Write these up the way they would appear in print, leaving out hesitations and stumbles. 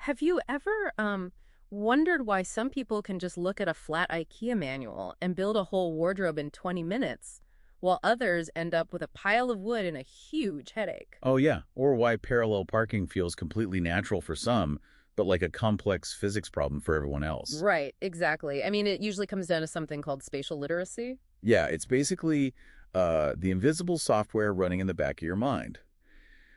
Have you ever wondered why some people can just look at a flat IKEA manual and build a whole wardrobe in 20 minutes, while others end up with a pile of wood and a huge headache? Oh, yeah. Or why parallel parking feels completely natural for some, but like a complex physics problem for everyone else. Right, exactly. I mean, it usually comes down to something called spatial literacy. Yeah, it's basically the invisible software running in the back of your mind.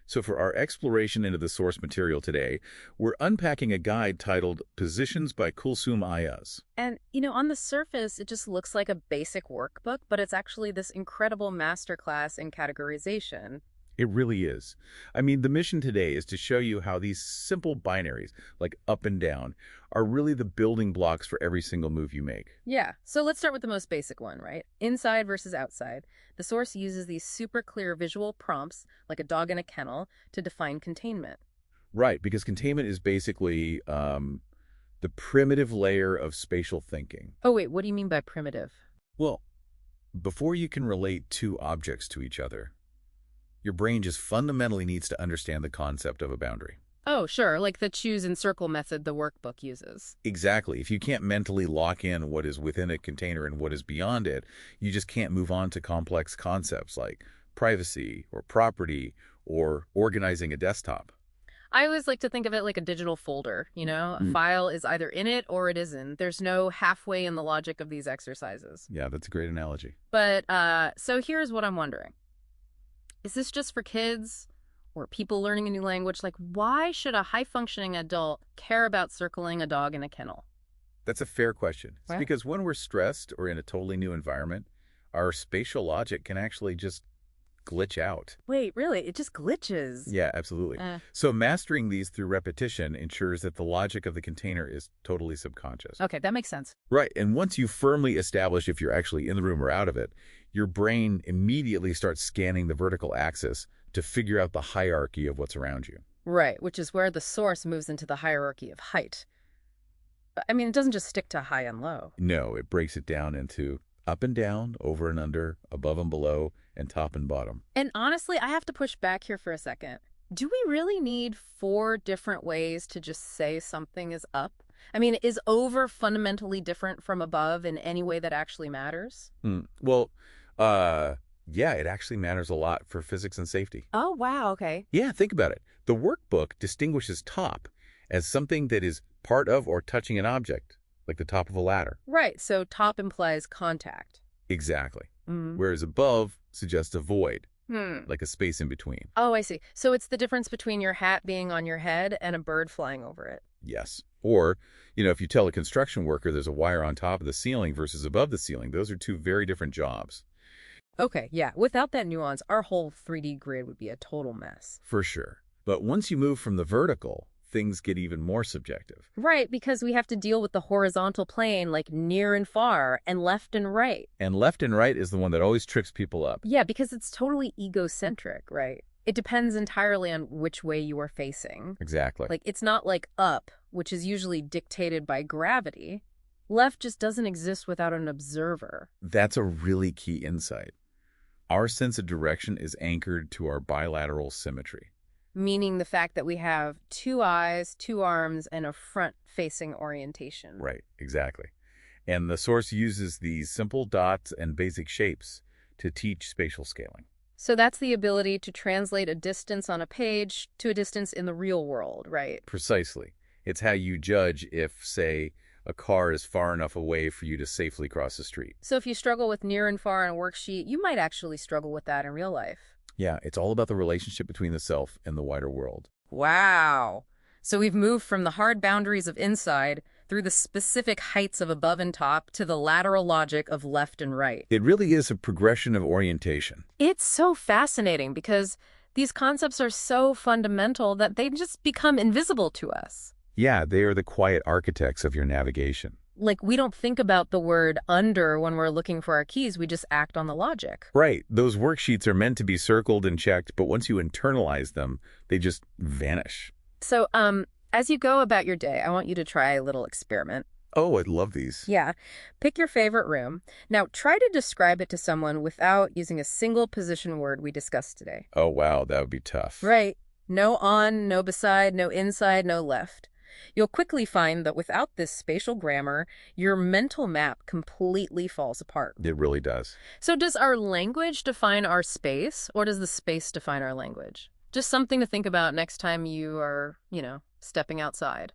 So for our exploration into the source material today, we're unpacking a guide titled Positions by Kulsum Ayaz. And, you know, on the surface, it just looks like a basic workbook, but it's actually this incredible masterclass in categorization. It really is. I mean, the mission today is to show you how these simple binaries, like up and down, are really the building blocks for every single move you make. Yeah, so let's start with the most basic one, right? Inside versus outside. The source uses these super clear visual prompts, like a dog in a kennel, to define containment. Right, because containment is basically the primitive layer of spatial thinking. Oh, wait, what do you mean by primitive? Well, before you can relate two objects to each other, your brain just fundamentally needs to understand the concept of a boundary. Oh, sure, like the choose and circle method the workbook uses. Exactly. If you can't mentally lock in what is within a container and what is beyond it, you just can't move on to complex concepts like privacy or property or organizing a desktop. I always like to think of it like a digital folder, you know? A file is either in it or it isn't. There's no halfway in the logic of these exercises. Yeah, that's a great analogy. But, so here's what I'm wondering. Is this just for kids or people learning a new language? Like, why should a high-functioning adult care about circling a dog in a kennel? That's a fair question. It's What? because when we're stressed or in a totally new environment, our spatial logic can actually just glitch out. Wait, really? It just glitches. Yeah, absolutely. Uh, So mastering these through repetition ensures that the logic of the container is totally subconscious. okay, that makes sense. Right, and once you firmly establish if you're actually in the room or out of it, your brain immediately starts scanning the vertical axis to figure out the hierarchy of what's around you. Right, which is where the source moves into the hierarchy of height. I mean, it doesn't just stick to high and low. No, it breaks it down into up and down, over and under, above and below, and top and bottom. And honestly, I have to push back here for a second. Do we really need 4 different ways to just say something is up? I mean, is over fundamentally different from above in any way that actually matters? Well, yeah, it actually matters a lot for physics and safety. Oh, wow, okay. Yeah, think about it. The workbook distinguishes top as something that is part of or touching an object, like the top of a ladder. Right, so top implies contact. Exactly. Mm. Whereas above suggests a void, Hmm. like a space in between. Oh, I see. So it's the difference between your hat being on your head and a bird flying over it. Yes. Or, if you tell a construction worker there's a wire on top of the ceiling versus above the ceiling, those are two very different jobs. Okay, yeah. Without that nuance, our whole 3D grid would be a total mess. For sure. But once you move from the vertical, things get even more subjective. Right, because we have to deal with the horizontal plane like near and far and left and right. And left and right is the one that always trips people up. Yeah, because it's totally egocentric, right? It depends entirely on which way you are facing. Exactly. Like, it's not like up, which is usually dictated by gravity. Left just doesn't exist without an observer. That's a really key insight. Our sense of direction is anchored to our bilateral symmetry. Meaning the fact that we have 2 eyes, 2 arms, and a front-facing orientation. Right, exactly. And the source uses these simple dots and basic shapes to teach spatial scaling. So that's the ability to translate a distance on a page to a distance in the real world, right? Precisely. It's how you judge if, say, a car is far enough away for you to safely cross the street. So if you struggle with near and far on a worksheet, you might actually struggle with that in real life. Yeah, it's all about the relationship between the self and the wider world. Wow. So we've moved from the hard boundaries of inside through the specific heights of above and top to the lateral logic of left and right. It really is a progression of orientation. It's so fascinating because these concepts are so fundamental that they just become invisible to us. Yeah, they are the quiet architects of your navigation. Like, we don't think about the word under when we're looking for our keys. We just act on the logic. Right. Those worksheets are meant to be circled and checked, but once you internalize them, they just vanish. So, as you go about your day, I want you to try a little experiment. Oh, I love these. Yeah. Pick your favorite room. Now, try to describe it to someone without using a single position word we discussed today. Oh, wow, that would be tough. Right. No on, no beside, no inside, no left. You'll quickly find that without this spatial grammar, your mental map completely falls apart. It really does. So does our language define our space, or does the space define our language? Just something to think about next time you are, stepping outside.